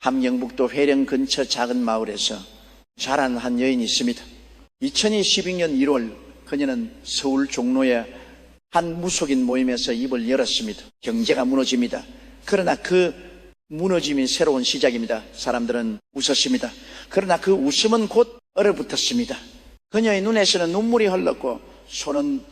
함경북도 회령 근처 작은 마을에서 자란 한 여인이 있습니다. 2012년 1월 그녀는 서울 종로의 한 무속인 모임에서 입을 열었습니다. 경제가 무너집니다. 그러나 그 무너짐이 새로운 시작입니다. 사람들은 웃었습니다. 그러나 그 웃음은 곧 얼어붙었습니다. 그녀의 눈에서는 눈물이 흘렀고 손은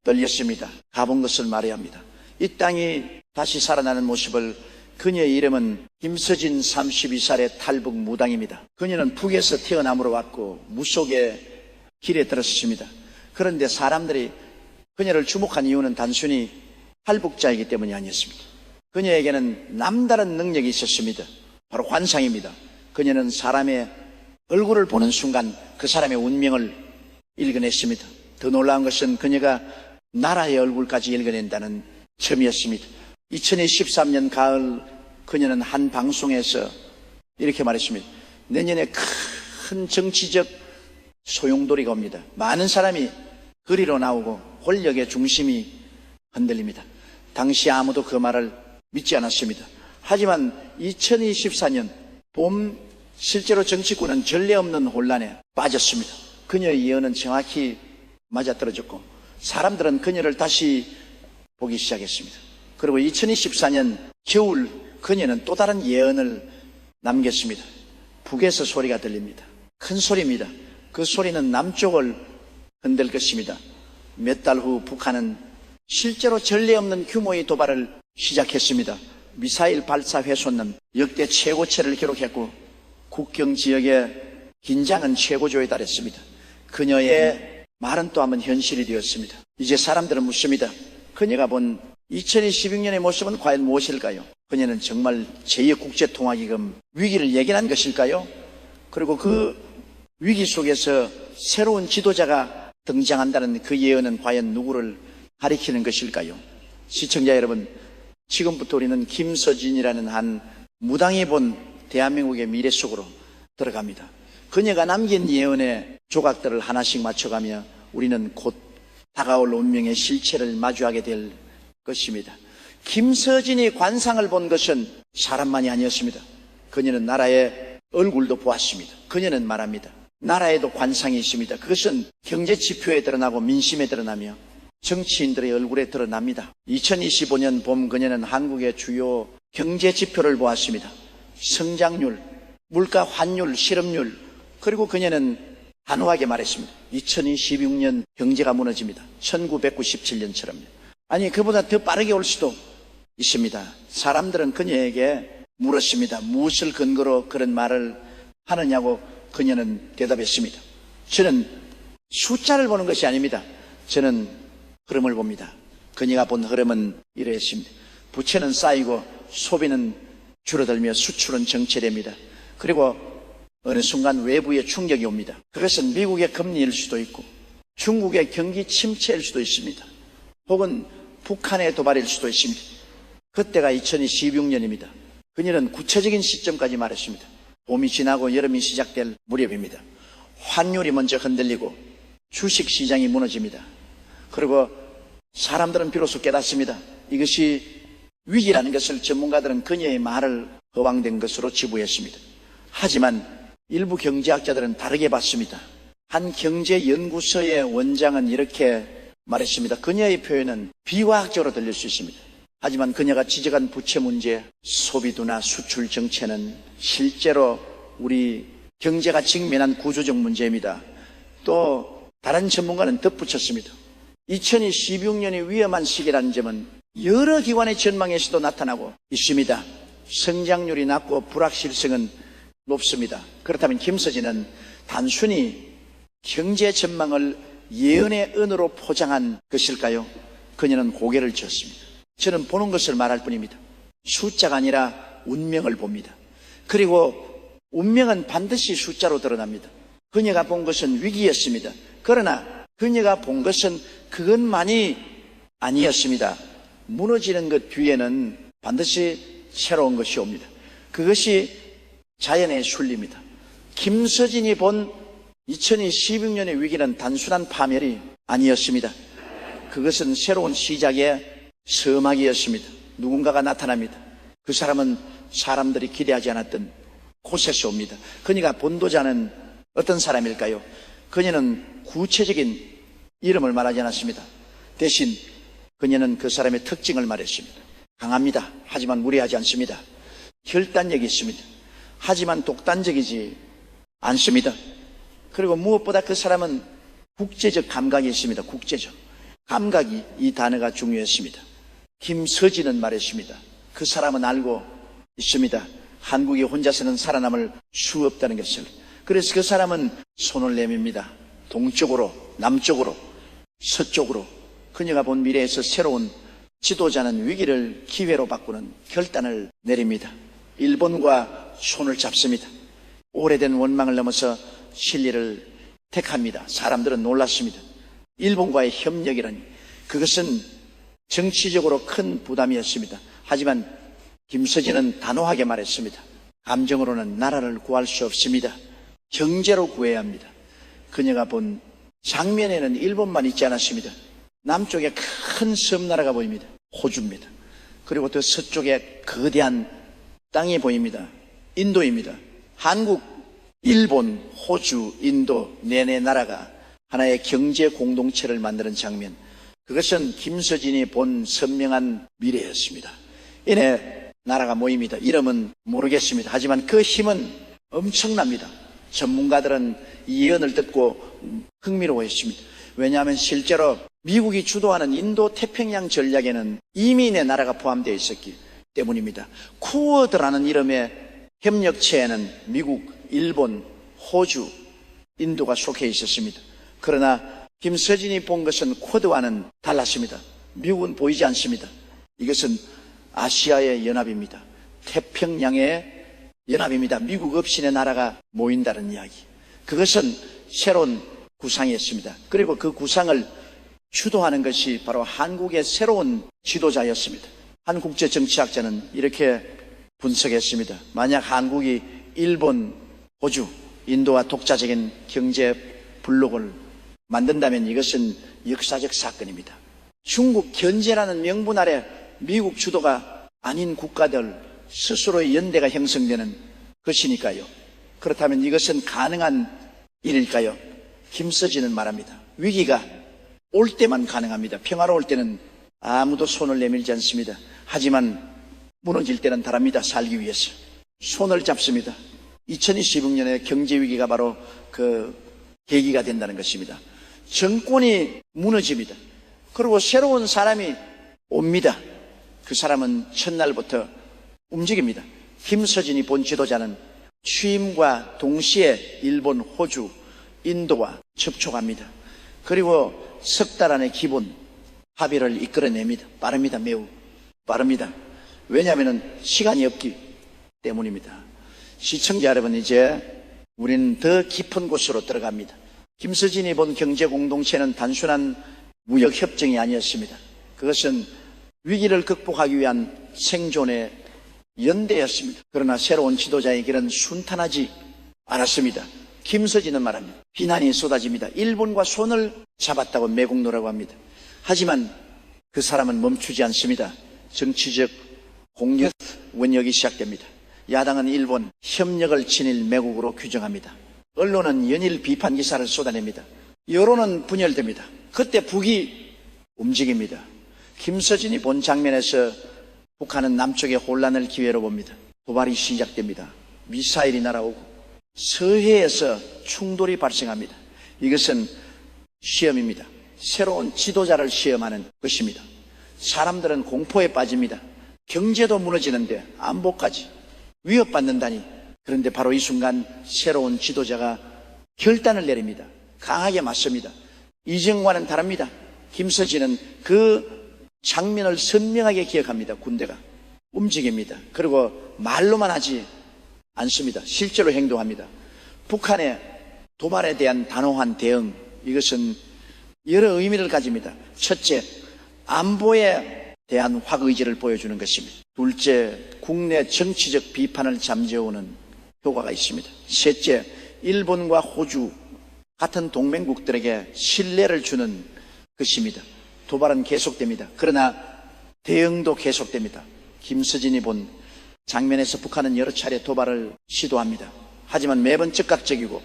떨렸습니다. 가본 것을 말해야 합니다. 이 땅이 다시 살아나는 모습을. 그녀의 이름은 김서진 32살의 탈북 무당입니다. 그녀는 북에서 태어남으로 왔고 무속의 길에 들었습니다. 그런데 사람들이 그녀를 주목한 이유는 단순히 탈북자이기 때문이 아니었습니다. 그녀에게는 남다른 능력이 있었습니다. 바로 환상입니다. 그녀는 사람의 얼굴을 보는 순간 그 사람의 운명을 읽어냈습니다. 더 놀라운 것은 그녀가 나라의 얼굴까지 읽어낸다는 점이었습니다. 2013년 가을 그녀는 한 방송에서 이렇게 말했습니다. 내년에 큰 정치적 소용돌이가 옵니다. 많은 사람이 거리로 나오고 권력의 중심이 흔들립니다. 당시 아무도 그 말을 믿지 않았습니다. 하지만 2024년 봄 실제로 정치권은 전례 없는 혼란에 빠졌습니다. 그녀의 예언은 정확히 맞아떨어졌고 사람들은 그녀를 다시 보기 시작했습니다. 그리고 2024년 겨울 그녀는 또 다른 예언을 남겼습니다. 북에서 소리가 들립니다. 큰 소리입니다. 그 소리는 남쪽을 흔들 것입니다. 몇 달 후 북한은 실제로 전례 없는 규모의 도발을 시작했습니다. 미사일 발사 횟수는 역대 최고치를 기록했고 국경 지역의 긴장은 최고조에 달했습니다. 그녀의 말은 또 한번 현실이 되었습니다. 이제 사람들은 묻습니다. 그녀가 본 2016년의 모습은 과연 무엇일까요? 그녀는 정말 제2국제통화기금 위기를 예견한 것일까요? 그리고 그 위기 속에서 새로운 지도자가 등장한다는 그 예언은 과연 누구를 가리키는 것일까요? 시청자 여러분, 지금부터 우리는 김서진이라는 한 무당이 본 대한민국의 미래 속으로 들어갑니다. 그녀가 남긴 예언의 조각들을 하나씩 맞춰가며 우리는 곧 다가올 운명의 실체를 마주하게 될 것입니다. 김서진이 관상을 본 것은 사람만이 아니었습니다. 그녀는 나라의 얼굴도 보았습니다. 그녀는 말합니다. 나라에도 관상이 있습니다. 그것은 경제 지표에 드러나고 민심에 드러나며 정치인들의 얼굴에 드러납니다. 2025년 봄 그녀는 한국의 주요 경제 지표를 보았습니다. 성장률, 물가 환율, 실업률, 그리고 그녀는 단호하게 말했습니다. 2026년 경제가 무너집니다. 1997년처럼요. 아니, 그보다 더 빠르게 올 수도 있습니다. 사람들은 그녀에게 물었습니다. 무엇을 근거로 그런 말을 하느냐고. 그녀는 대답했습니다. 저는 숫자를 보는 것이 아닙니다. 저는 흐름을 봅니다. 그녀가 본 흐름은 이러했습니다. 부채는 쌓이고 소비는 줄어들며 수출은 정체됩니다. 그리고 어느 순간 외부의 충격이 옵니다. 그것은 미국의 금리일 수도 있고 중국의 경기 침체일 수도 있습니다. 혹은 북한의 도발일 수도 있습니다. 그때가 2026년입니다. 그녀는 구체적인 시점까지 말했습니다. 봄이 지나고 여름이 시작될 무렵입니다. 환율이 먼저 흔들리고 주식시장이 무너집니다. 그리고 사람들은 비로소 깨닫습니다. 이것이 위기라는 것을 전문가들은 그녀의 말을 허황된 것으로 지부했습니다. 하지만 일부 경제학자들은 다르게 봤습니다. 한 경제연구소의 원장은 이렇게 말했습니다. 그녀의 표현은 비과학적으로 들릴 수 있습니다. 하지만 그녀가 지적한 부채 문제, 소비두나 수출 정체는 실제로 우리 경제가 직면한 구조적 문제입니다. 또 다른 전문가는 덧붙였습니다. 2016년이 위험한 시기라는 점은 여러 기관의 전망에서도 나타나고 있습니다. 성장률이 낮고 불확실성은 높습니다. 그렇다면 김서진은 단순히 경제 전망을 예언의 언어로 포장한 것일까요? 그녀는 고개를 젓습니다. 저는 보는 것을 말할 뿐입니다. 숫자가 아니라 운명을 봅니다. 그리고 운명은 반드시 숫자로 드러납니다. 그녀가 본 것은 위기였습니다. 그러나 그녀가 본 것은 그것만이 아니었습니다. 무너지는 것 뒤에는 반드시 새로운 것이 옵니다. 그것이 자연의 순리입니다. 김서진이 본 2016년의 위기는 단순한 파멸이 아니었습니다. 그것은 새로운 시작의 서막이었습니다. 누군가가 나타납니다. 그 사람은 사람들이 기대하지 않았던 곳에서 옵니다. 그녀가 본도자는 어떤 사람일까요? 그녀는 구체적인 이름을 말하지 않았습니다. 대신 그녀는 그 사람의 특징을 말했습니다. 강합니다. 하지만 무례하지 않습니다. 결단력이 있습니다. 하지만 독단적이지 않습니다. 그리고 무엇보다 그 사람은 국제적 감각이 있습니다. 국제적 감각이, 이 단어가 중요했습니다. 김서진은 말했습니다. 그 사람은 알고 있습니다. 한국이 혼자서는 살아남을 수 없다는 것을. 그래서 그 사람은 손을 내밉니다. 동쪽으로, 남쪽으로, 서쪽으로. 그녀가 본 미래에서 새로운 지도자는 위기를 기회로 바꾸는 결단을 내립니다. 일본과 손을 잡습니다. 오래된 원망을 넘어서 진리를 택합니다. 사람들은 놀랐습니다. 일본과의 협력이라니, 그것은 정치적으로 큰 부담이었습니다. 하지만 김서진은 단호하게 말했습니다. 감정으로는 나라를 구할 수 없습니다. 경제로 구해야 합니다. 그녀가 본 장면에는 일본만 있지 않았습니다. 남쪽에 큰 섬나라가 보입니다. 호주입니다. 그리고 또 서쪽에 거대한 땅이 보입니다. 인도입니다. 한국, 일본, 호주, 인도 네네 나라가 하나의 경제 공동체를 만드는 장면, 그것은 김서진이 본 선명한 미래였습니다. 이내 나라가 모입니다. 이름은 모르겠습니다. 하지만 그 힘은 엄청납니다. 전문가들은 이 예언을 듣고 흥미로워했습니다. 왜냐하면 실제로 미국이 주도하는 인도 태평양 전략에는 이민의 나라가 포함되어 있었기 때문입니다. 쿼드라는 이름의 협력체에는 미국, 일본, 호주, 인도가 속해 있었습니다. 그러나 김서진이 본 것은 쿼드와는 달랐습니다. 미국은 보이지 않습니다. 이것은 아시아의 연합입니다. 태평양의 연합입니다. 미국 없이의 나라가 모인다는 이야기. 그것은 새로운 구상이었습니다. 그리고 그 구상을 주도하는 것이 바로 한국의 새로운 지도자였습니다. 한 국제정치학자는 이렇게 분석했습니다. 만약 한국이 일본, 호주, 인도와 독자적인 경제 블록을 만든다면 이것은 역사적 사건입니다. 중국 견제라는 명분 아래 미국 주도가 아닌 국가들 스스로의 연대가 형성되는 것이니까요. 그렇다면 이것은 가능한 일일까요? 김서진은 말합니다. 위기가 올 때만 가능합니다. 평화로울 때는 아무도 손을 내밀지 않습니다. 하지만 무너질 때는 다릅니다. 살기 위해서 손을 잡습니다. 2026년의 경제위기가 바로 그 계기가 된다는 것입니다. 정권이 무너집니다. 그리고 새로운 사람이 옵니다. 그 사람은 첫날부터 움직입니다. 김서진이 본 지도자는 취임과 동시에 일본, 호주, 인도와 접촉합니다. 그리고 석 달 안에 기본 합의를 이끌어냅니다. 빠릅니다. 매우 빠릅니다. 왜냐하면 시간이 없기 때문입니다. 시청자 여러분, 이제 우리는 더 깊은 곳으로 들어갑니다. 김서진이 본 경제공동체는 단순한 무역협정이 아니었습니다. 그것은 위기를 극복하기 위한 생존의 연대였습니다. 그러나 새로운 지도자의 길은 순탄하지 않았습니다. 김서진은 말합니다. 비난이 쏟아집니다. 일본과 손을 잡았다고 매국노라고 합니다. 하지만 그 사람은 멈추지 않습니다. 정치적 공격 원역이 시작됩니다. 야당은 일본 협력을 친일 매국으로 규정합니다. 언론은 연일 비판 기사를 쏟아냅니다. 여론은 분열됩니다. 그때 북이 움직입니다. 김서진이 본 장면에서 북한은 남쪽의 혼란을 기회로 봅니다. 도발이 시작됩니다. 미사일이 날아오고 서해에서 충돌이 발생합니다. 이것은 시험입니다. 새로운 지도자를 시험하는 것입니다. 사람들은 공포에 빠집니다. 경제도 무너지는데 안보까지 위협받는다니. 그런데 바로 이 순간 새로운 지도자가 결단을 내립니다. 강하게 맞습니다. 이전과는 다릅니다. 김서진은 그 장면을 선명하게 기억합니다. 군대가 움직입니다. 그리고 말로만 하지 않습니다. 실제로 행동합니다. 북한의 도발에 대한 단호한 대응, 이것은 여러 의미를 가집니다. 첫째, 안보에 대한 확의지를 보여주는 것입니다. 둘째, 국내 정치적 비판을 잠재우는 효과가 있습니다. 셋째, 일본과 호주 같은 동맹국들에게 신뢰를 주는 것입니다. 도발은 계속됩니다. 그러나 대응도 계속됩니다. 김서진이 본 장면에서 북한은 여러 차례 도발을 시도합니다. 하지만 매번 즉각적이고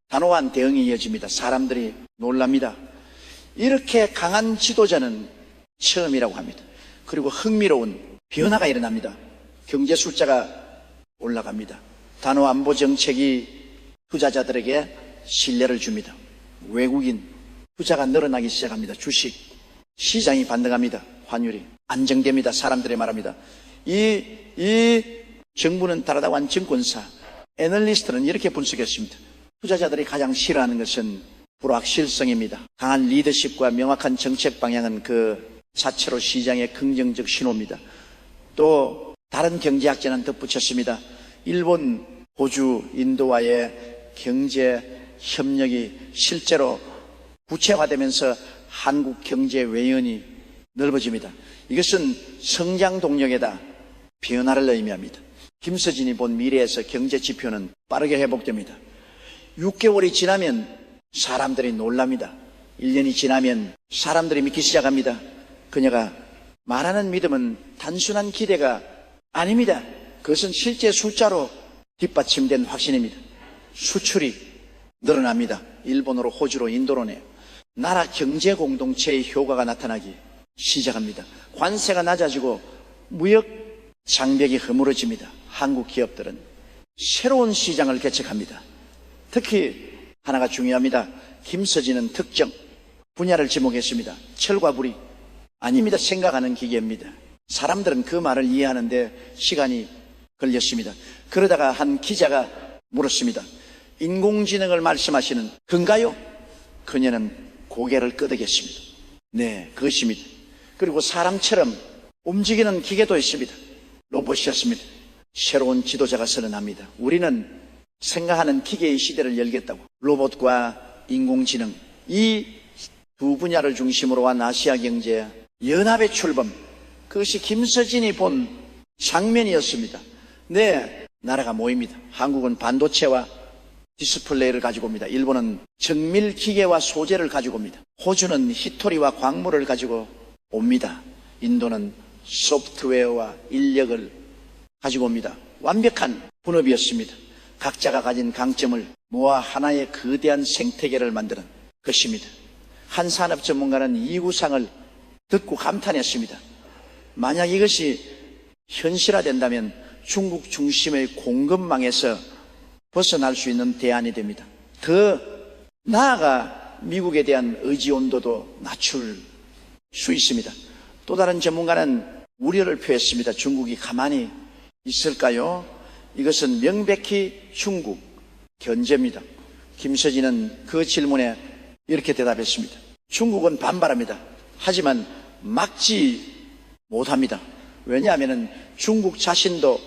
단호한 대응이 이어집니다. 사람들이 놀랍니다. 이렇게 강한 지도자는 처음이라고 합니다. 그리고 흥미로운 변화가 일어납니다. 경제 숫자가 올라갑니다. 단호안보 정책이 투자자들에게 신뢰를 줍니다. 외국인 투자가 늘어나기 시작합니다. 주식 시장이 반등합니다. 환율이 안정됩니다. 사람들이 말합니다. 이 정부는 다르다고 증권사 애널리스트는 이렇게 분석했습니다. 투자자들이 가장 싫어하는 것은 불확실성입니다. 강한 리더십과 명확한 정책 방향은 그 자체로 시장의 긍정적 신호입니다. 또 다른 경제학자는 덧붙였습니다. 일본, 호주, 인도와의 경제 협력이 실제로 구체화되면서 한국 경제 외연이 넓어집니다. 이것은 성장 동력에다 변화를 의미합니다. 김서진이 본 미래에서 경제 지표는 빠르게 회복됩니다. 6개월이 지나면 사람들이 놀랍니다. 1년이 지나면 사람들이 믿기 시작합니다. 그녀가 말하는 믿음은 단순한 기대가 아닙니다. 그것은 실제 숫자로 뒷받침된 확신입니다. 수출이 늘어납니다. 일본으로, 호주로, 인도로네요. 나라 경제 공동체의 효과가 나타나기 시작합니다. 관세가 낮아지고 무역 장벽이 허물어집니다. 한국 기업들은 새로운 시장을 개척합니다. 특히 하나가 중요합니다. 김서진은 특정 분야를 지목했습니다. 철과 불이 아닙니다. 생각하는 기계입니다. 사람들은 그 말을 이해하는데 시간이 걸렸습니다. 그러다가 한 기자가 물었습니다. 인공지능을 말씀하시는 건가요? 그녀는 고개를 끄덕였습니다. 네, 그것입니다. 그리고 사람처럼 움직이는 기계도 있습니다. 로봇이었습니다. 새로운 지도자가 선언합니다. 우리는 생각하는 기계의 시대를 열겠다고. 로봇과 인공지능, 이 두 분야를 중심으로 한 아시아 경제 연합의 출범, 그것이 김서진이 본 장면이었습니다. 네, 나라가 모입니다. 한국은 반도체와 디스플레이를 가지고 옵니다. 일본은 정밀 기계와 소재를 가지고 옵니다. 호주는 히토리와 광물을 가지고 옵니다. 인도는 소프트웨어와 인력을 가지고 옵니다. 완벽한 분업이었습니다. 각자가 가진 강점을 모아 하나의 거대한 생태계를 만드는 것입니다. 한 산업 전문가는 이 구상을 듣고 감탄했습니다. 만약 이것이 현실화된다면 중국 중심의 공급망에서 벗어날 수 있는 대안이 됩니다. 더 나아가 미국에 대한 의지 온도도 낮출 수 있습니다. 또 다른 전문가는 우려를 표했습니다. 중국이 가만히 있을까요? 이것은 명백히 중국 견제입니다. 김서진은 그 질문에 이렇게 대답했습니다. 중국은 반발합니다. 하지만 막지 못합니다. 왜냐하면 중국 자신도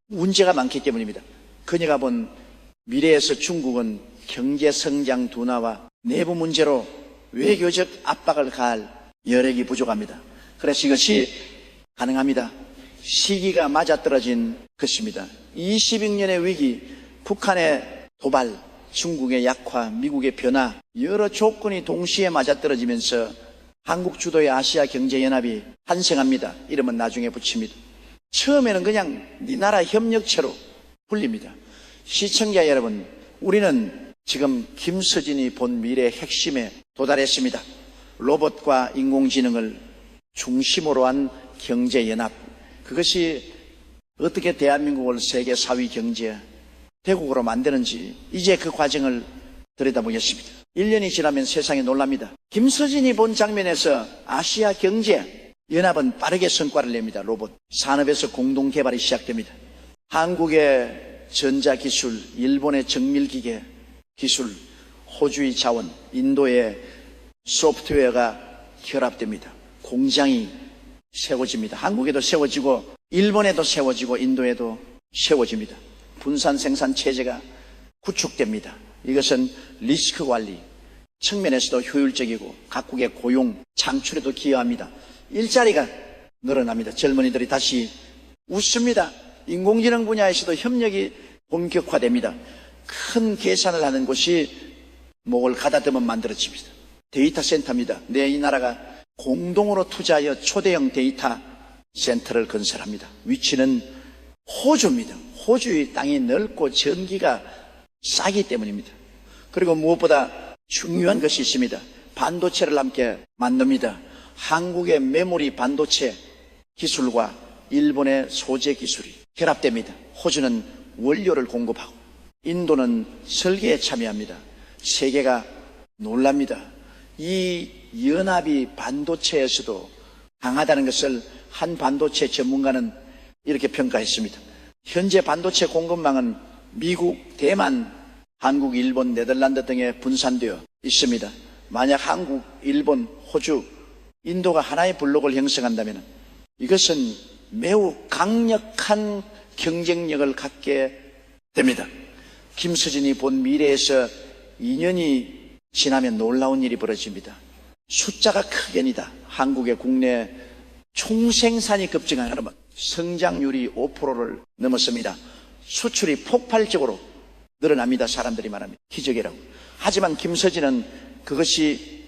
문제가 많기 때문입니다. 그녀가 본 미래에서 중국은 경제 성장 둔화와 내부 문제로 외교적 압박을 가할 여력이 부족합니다. 그래서 이것이 가능합니다. 시기가 맞아떨어진 것입니다. 20億년의 위기, 북한의 도발, 중국의 약화, 미국의 변화, 여러 조건이 동시에 맞아떨어지면서 한국 주도의 아시아 경제연합이 탄생합니다. 이름은 나중에 붙입니다. 처음에는 그냥 네 나라 협력체로 불립니다. 시청자 여러분, 우리는 지금 김서진이 본 미래의 핵심에 도달했습니다. 로봇과 인공지능을 중심으로 한 경제연합, 그것이 어떻게 대한민국을 세계 4위 경제 대국으로 만드는지 이제 그 과정을 들여다보겠습니다. 1년이 지나면 세상이 놀랍니다. 김서진이 본 장면에서 아시아 경제 연합은 빠르게 성과를 냅니다. 로봇 산업에서 공동 개발이 시작됩니다. 한국의 전자기술, 일본의 정밀기계 기술, 호주의 자원, 인도의 소프트웨어가 결합됩니다. 공장이 세워집니다. 한국에도 세워지고 일본에도 세워지고 인도에도 세워집니다. 분산 생산 체제가 구축됩니다. 이것은 리스크 관리 측면에서도 효율적이고 각국의 고용 창출에도 기여합니다. 일자리가 늘어납니다. 젊은이들이 다시 웃습니다. 인공지능 분야에서도 협력이 본격화됩니다. 큰 계산을 하는 곳이 목을 가다듬어 만들어집니다. 데이터 센터입니다. 이 나라가 공동으로 투자하여 초대형 데이터 센터를 건설합니다. 위치는 호주입니다. 호주의 땅이 넓고 전기가 싸기 때문입니다. 그리고 무엇보다 중요한 것이 있습니다. 반도체를 함께 만듭니다. 한국의 메모리 반도체 기술과 일본의 소재 기술이 결합됩니다. 호주는 원료를 공급하고 인도는 설계에 참여합니다. 세계가 놀랍니다. 이 연합이 반도체에서도 강하다는 것을 한 반도체 전문가는 이렇게 평가했습니다. 현재 반도체 공급망은 미국, 대만, 한국, 일본, 네덜란드 등에 분산되어 있습니다. 만약 한국, 일본, 호주, 인도가 하나의 블록을 형성한다면 이것은 매우 강력한 경쟁력을 갖게 됩니다. 김서진이 본 미래에서 2년이 지나면 놀라운 일이 벌어집니다. 숫자가 크게니다. 한국의 국내 총생산이 급증한 여러분, 성장률이 5%를 넘었습니다. 수출이 폭발적으로 늘어납니다. 사람들이 말합니다. 기적이라고. 하지만 김서진은 그것이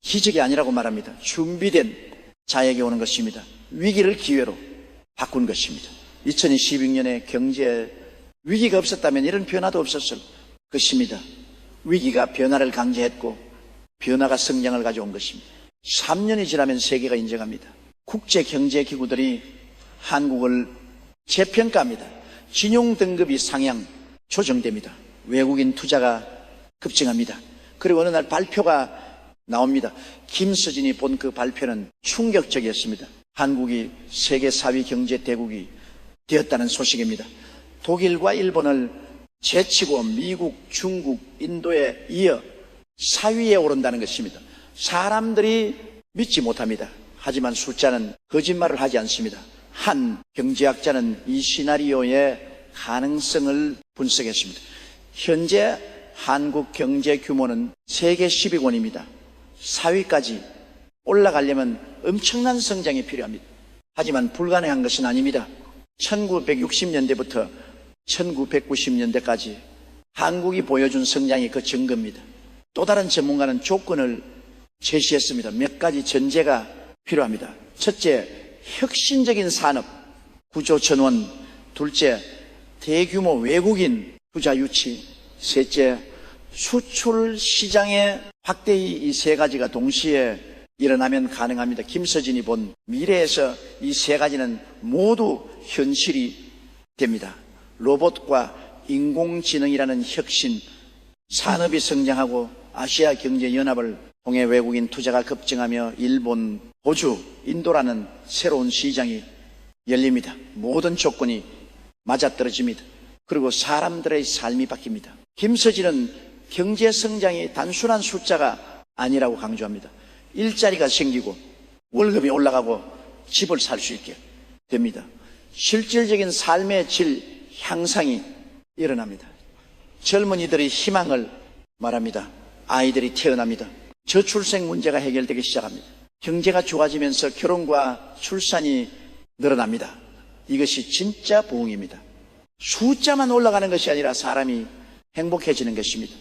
기적이 아니라고 말합니다. 준비된 자에게 오는 것입니다. 위기를 기회로 바꾼 것입니다. 2016년에 경제 위기가 없었다면 이런 변화도 없었을 것입니다. 위기가 변화를 강제했고 변화가 성장을 가져온 것입니다. 3년이 지나면 세계가 인정합니다. 국제경제기구들이 한국을 재평가합니다. 진용 등급이 상향 조정됩니다. 외국인 투자가 급증합니다. 그리고 어느 날 발표가 나옵니다. 김서진이 본 그 발표는 충격적이었습니다. 한국이 세계 4위 경제 대국이 되었다는 소식입니다. 독일과 일본을 제치고 미국, 중국, 인도에 이어 4위에 오른다는 것입니다. 사람들이 믿지 못합니다. 하지만 숫자는 거짓말을 하지 않습니다. 한 경제학자는 이 시나리오의 가능성을 분석했습니다. 현재 한국 경제 규모는 세계 10위권입니다. 4위까지 올라가려면 엄청난 성장이 필요합니다. 하지만 불가능한 것은 아닙니다. 1960년대부터 1990년대까지 한국이 보여준 성장이 그 증거입니다. 또 다른 전문가는 조건을 제시했습니다. 몇 가지 전제가 필요합니다. 첫째, 혁신적인 산업 구조 전원. 둘째, 대규모 외국인 투자 유치. 셋째, 수출 시장의 확대이 이 세 가지가 동시에 일어나면 가능합니다. 김서진이 본 미래에서 이 세 가지는 모두 현실이 됩니다. 로봇과 인공지능이라는 혁신, 산업이 성장하고 아시아 경제연합을 통해 외국인 투자가 급증하며 일본, 호주, 인도라는 새로운 시장이 열립니다. 모든 조건이 맞아떨어집니다. 그리고 사람들의 삶이 바뀝니다. 김서진은 경제 성장이 단순한 숫자가 아니라고 강조합니다. 일자리가 생기고 월급이 올라가고 집을 살 수 있게 됩니다. 실질적인 삶의 질 향상이 일어납니다. 젊은이들이 희망을 말합니다. 아이들이 태어납니다. 저출생 문제가 해결되기 시작합니다. 경제가 좋아지면서 결혼과 출산이 늘어납니다. 이것이 진짜 부흥입니다. 숫자만 올라가는 것이 아니라 사람이 행복해지는 것입니다.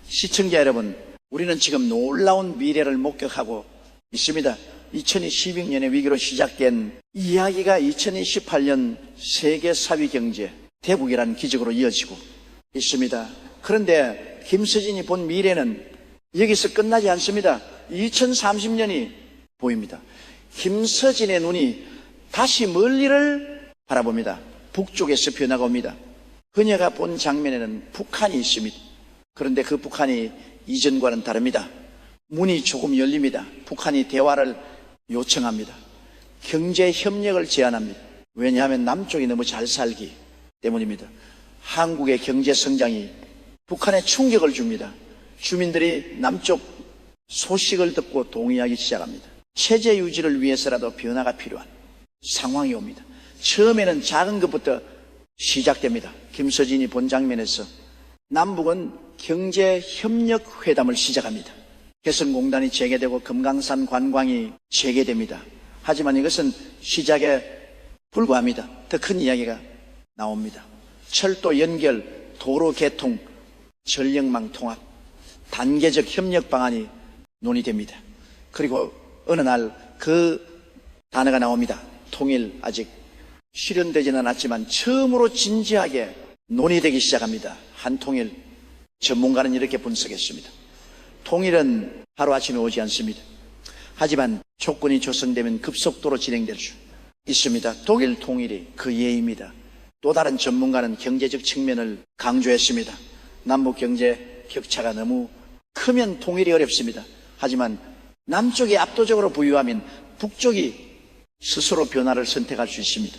시청자 여러분, 우리는 지금 놀라운 미래를 목격하고 있습니다. 2012년의 위기로 시작된 이야기가 2018년 세계 4위 경제 대국이라는 기적으로 이어지고 있습니다. 그런데 김서진이 본 미래는 여기서 끝나지 않습니다. 2030년이 보입니다. 김서진의 눈이 다시 멀리를 바라봅니다. 북쪽에서 변화가 옵니다. 그녀가 본 장면에는 북한이 있습니다. 그런데 그 북한이 이전과는 다릅니다. 문이 조금 열립니다. 북한이 대화를 요청합니다. 경제 협력을 제안합니다. 왜냐하면 남쪽이 너무 잘 살기 때문입니다. 한국의 경제 성장이 북한에 충격을 줍니다. 주민들이 남쪽 소식을 듣고 동의하기 시작합니다. 체제 유지를 위해서라도 변화가 필요한 상황이 옵니다. 처음에는 작은 것부터 시작됩니다. 김서진이 본 장면에서 남북은 경제협력 회담을 시작합니다. 개성공단이 재개되고 금강산 관광이 재개됩니다. 하지만 이것은 시작에 불과합니다. 더 큰 이야기가 나옵니다. 철도 연결, 도로 개통, 전력망 통합, 단계적 협력 방안이 논의됩니다. 그리고 어느 날 그 단어가 나옵니다. 통일 아직 실현되지는 않았지만 처음으로 진지하게 논의되기 시작합니다. 한통일 전문가는 이렇게 분석했습니다. 통일은 하루아침에 오지 않습니다. 하지만 조건이 조성되면 급속도로 진행될 수 있습니다. 독일 통일이 그 예입니다. 또 다른 전문가는 경제적 측면을 강조했습니다. 남북 경제 격차가 너무 크면 통일이 어렵습니다. 하지만 남쪽이 압도적으로 부유하면 북쪽이 스스로 변화를 선택할 수 있습니다.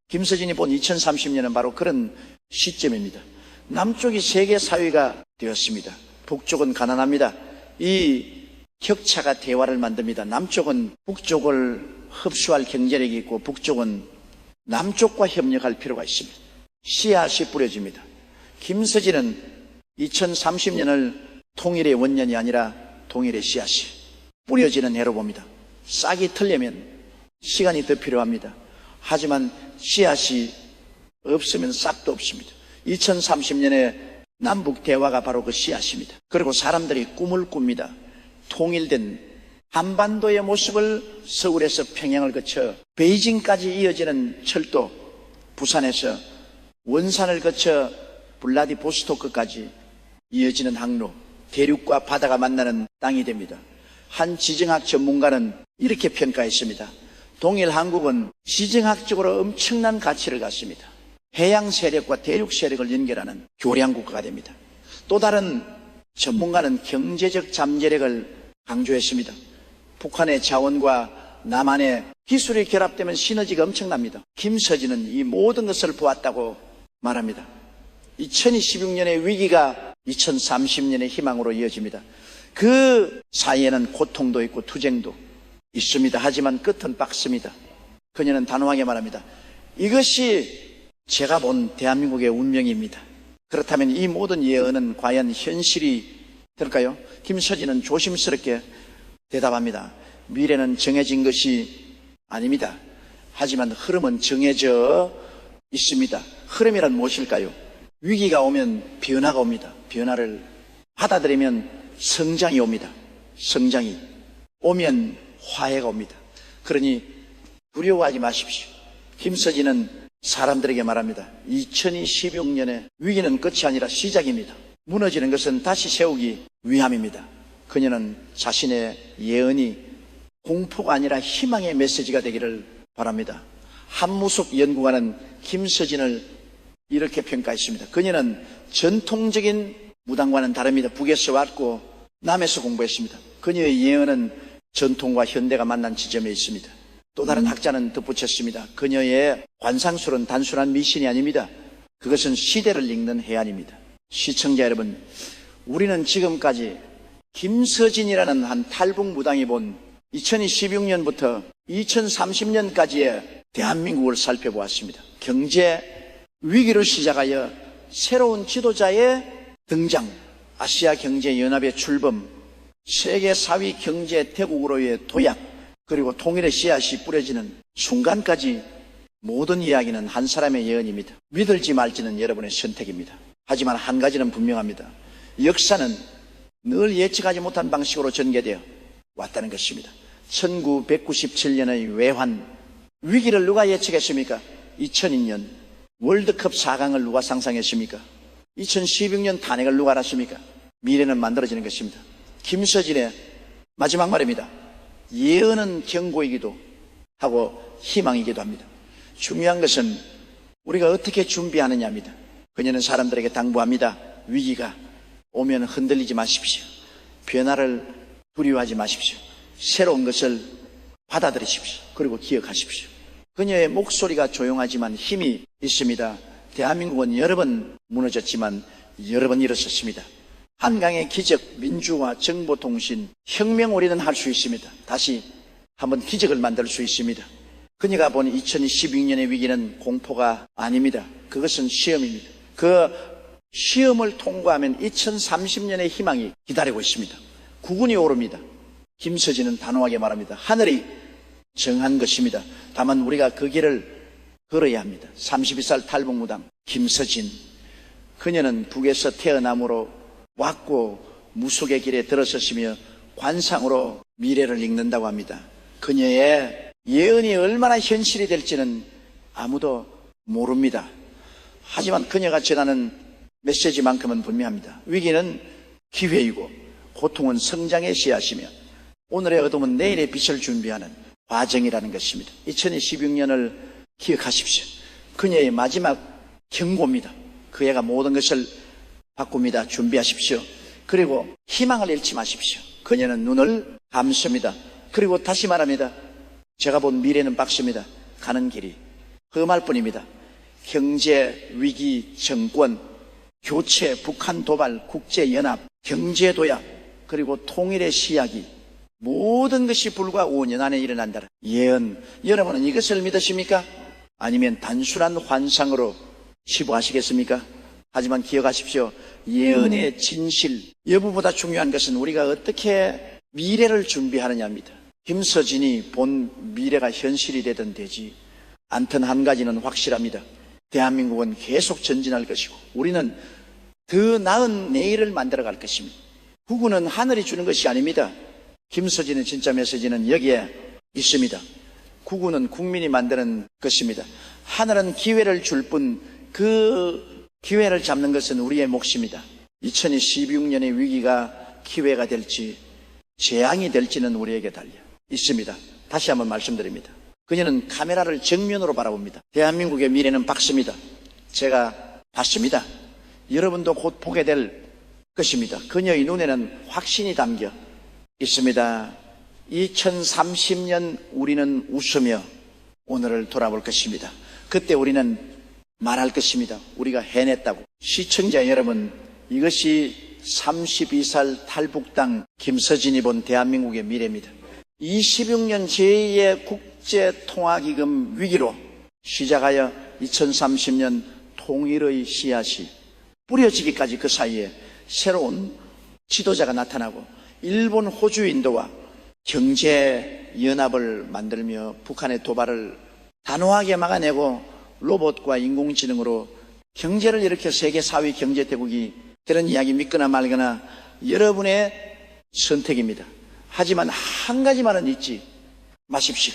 김서진이 본 2030년은 바로 그런 시점입니다. 남쪽이 세계 사회가 되었습니다. 북쪽은 가난합니다. 이 격차가 대화를 만듭니다. 남쪽은 북쪽을 흡수할 경제력이 있고 북쪽은 남쪽과 협력할 필요가 있습니다. 씨앗이 뿌려집니다. 김서진은 2030년을 통일의 원년이 아니라 통일의 씨앗이 뿌려지는 해로 봅니다. 싹이 틀려면 시간이 더 필요합니다. 하지만 씨앗이 없으면 싹도 없습니다. 2030년에 남북 대화가 바로 그 씨앗입니다. 그리고 사람들이 꿈을 꿉니다. 통일된 한반도의 모습을 서울에서 평양을 거쳐 베이징까지 이어지는 철도, 부산에서 원산을 거쳐 블라디보스토크까지 이어지는 항로, 대륙과 바다가 만나는 땅이 됩니다. 한 지정학 전문가는 이렇게 평가했습니다. 동일 한국은 지정학적으로 엄청난 가치를 갖습니다. 해양 세력과 대륙 세력을 연결하는 교량 국가가 됩니다. 또 다른 전문가는 경제적 잠재력을 강조했습니다. 북한의 자원과 남한의 기술이 결합되면 시너지가 엄청납니다. 김서진은 이 모든 것을 보았다고 말합니다. 2026년의 위기가 2030년의 희망으로 이어집니다. 그 사이에는 고통도 있고 투쟁도 있습니다. 하지만 끝은 빡습니다. 그녀는 단호하게 말합니다. 이것이 제가 본 대한민국의 운명입니다. 그렇다면 이 모든 예언은 과연 현실이 될까요? 김서진은 조심스럽게 대답합니다. 미래는 정해진 것이 아닙니다. 하지만 흐름은 정해져 있습니다. 흐름이란 무엇일까요? 위기가 오면 변화가 옵니다. 변화를 받아들이면 성장이 옵니다. 성장이 오면 화해가 옵니다. 그러니 두려워하지 마십시오. 김서진은 사람들에게 말합니다. 2026년의 위기는 끝이 아니라 시작입니다. 무너지는 것은 다시 세우기 위함입니다. 그녀는 자신의 예언이 공포가 아니라 희망의 메시지가 되기를 바랍니다. 한무숙 연구관은 김서진을 이렇게 평가했습니다. 그녀는 전통적인 무당과는 다릅니다. 북에서 왔고 남에서 공부했습니다. 그녀의 예언은 전통과 현대가 만난 지점에 있습니다. 또 다른 학자는 덧붙였습니다. 그녀의 관상술은 단순한 미신이 아닙니다. 그것은 시대를 읽는 해안입니다. 시청자 여러분, 우리는 지금까지 김서진이라는 한 탈북 무당이 본 2016년부터 2030년까지의 대한민국을 살펴보았습니다. 경제 위기를 시작하여 새로운 지도자의 등장, 아시아 경제연합의 출범, 세계 4위 경제 대국으로의 도약, 그리고 통일의 씨앗이 뿌려지는 순간까지 모든 이야기는 한 사람의 예언입니다. 믿을지 말지는 여러분의 선택입니다. 하지만 한 가지는 분명합니다. 역사는 늘 예측하지 못한 방식으로 전개되어 왔다는 것입니다. 1997년의 외환 위기를 누가 예측했습니까? 2002년 월드컵 4강을 누가 상상했습니까? 2016년 탄핵을 누가 알았습니까? 미래는 만들어지는 것입니다. 김서진의 마지막 말입니다. 예언은 경고이기도 하고 희망이기도 합니다. 중요한 것은 우리가 어떻게 준비하느냐입니다. 그녀는 사람들에게 당부합니다. 위기가 오면 흔들리지 마십시오. 변화를 두려워하지 마십시오. 새로운 것을 받아들이십시오. 그리고 기억하십시오. 그녀의 목소리가 조용하지만 힘이 있습니다. 대한민국은 여러 번 무너졌지만 여러 번 일어섰습니다. 한강의 기적, 민주화, 정보통신, 혁명 우리는 할 수 있습니다. 다시 한번 기적을 만들 수 있습니다. 그녀가 본 2016년의 위기는 공포가 아닙니다. 그것은 시험입니다. 그 시험을 통과하면 2030년의 희망이 기다리고 있습니다. 국운이 오릅니다. 김서진은 단호하게 말합니다. 하늘이 정한 것입니다. 다만 우리가 그 길을 걸어야 합니다. 32살 탈북무당 김서진, 그녀는 북에서 태어남으로 왔고 무속의 길에 들어섰으며 관상으로 미래를 읽는다고 합니다. 그녀의 예언이 얼마나 현실이 될지는 아무도 모릅니다. 하지만 그녀가 전하는 메시지만큼은 분명합니다. 위기는 기회이고 고통은 성장의 씨앗이며 오늘의 어둠은 내일의 빛을 준비하는 과정이라는 것입니다. 2016년을 기억하십시오. 그녀의 마지막 경고입니다. 그 애가 모든 것을 바꿉니다. 준비하십시오. 그리고 희망을 잃지 마십시오. 그녀는 눈을 감습니다. 그리고 다시 말합니다. 제가 본 미래는 밝습니다. 가는 길이 험할 뿐입니다. 경제 위기, 정권, 교체, 북한 도발, 국제연합, 경제도약, 그리고 통일의 시야기, 모든 것이 불과 5년 안에 일어난다. 예언. 여러분은 이것을 믿으십니까? 아니면 단순한 환상으로 치부하시겠습니까? 하지만 기억하십시오. 예언의 진실 여부보다 중요한 것은 우리가 어떻게 미래를 준비하느냐입니다. 김서진이 본 미래가 현실이 되든 되지 않든 한 가지는 확실합니다. 대한민국은 계속 전진할 것이고 우리는 더 나은 내일을 만들어갈 것입니다. 구구는 하늘이 주는 것이 아닙니다. 김서진의 진짜 메시지는 여기에 있습니다. 구구는 국민이 만드는 것입니다. 하늘은 기회를 줄 뿐 그 기회를 잡는 것은 우리의 몫입니다. 2016년의 위기가 기회가 될지 재앙이 될지는 우리에게 달려 있습니다. 다시 한번 말씀드립니다. 그녀는 카메라를 정면으로 바라봅니다. 대한민국의 미래는 밝습니다. 제가 봤습니다. 여러분도 곧 보게 될 것입니다. 그녀의 눈에는 확신이 담겨 있습니다. 2030년 우리는 웃으며 오늘을 돌아볼 것입니다. 그때 우리는 말할 것입니다. 우리가 해냈다고. 시청자 여러분, 이것이 32살 탈북당 김서진이 본 대한민국의 미래입니다. 26년 제2의 국제통화기금 위기로 시작하여 2030년 통일의 씨앗이 뿌려지기까지 그 사이에 새로운 지도자가 나타나고 일본, 호주, 인도와 경제연합을 만들며 북한의 도발을 단호하게 막아내고 로봇과 인공지능으로 경제를 일으켜 세계 4위 경제대국이 되는 이야기 믿거나 말거나 여러분의 선택입니다. 하지만 한 가지만은 잊지 마십시오.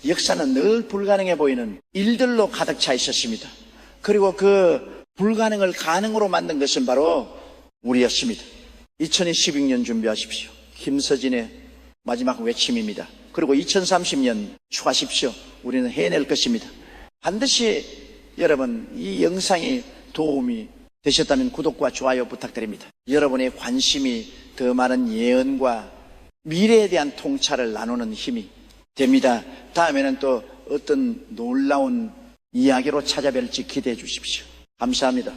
역사는 늘 불가능해 보이는 일들로 가득 차 있었습니다. 그리고 그 불가능을 가능으로 만든 것은 바로 우리였습니다. 2016년 준비하십시오. 김서진의 마지막 외침입니다. 그리고 2030년 추가하십시오. 우리는 해낼 것입니다. 반드시 여러분 이 영상이 도움이 되셨다면 구독과 좋아요 부탁드립니다. 여러분의 관심이 더 많은 예언과 미래에 대한 통찰을 나누는 힘이 됩니다. 다음에는 또 어떤 놀라운 이야기로 찾아뵐지 기대해 주십시오. 감사합니다.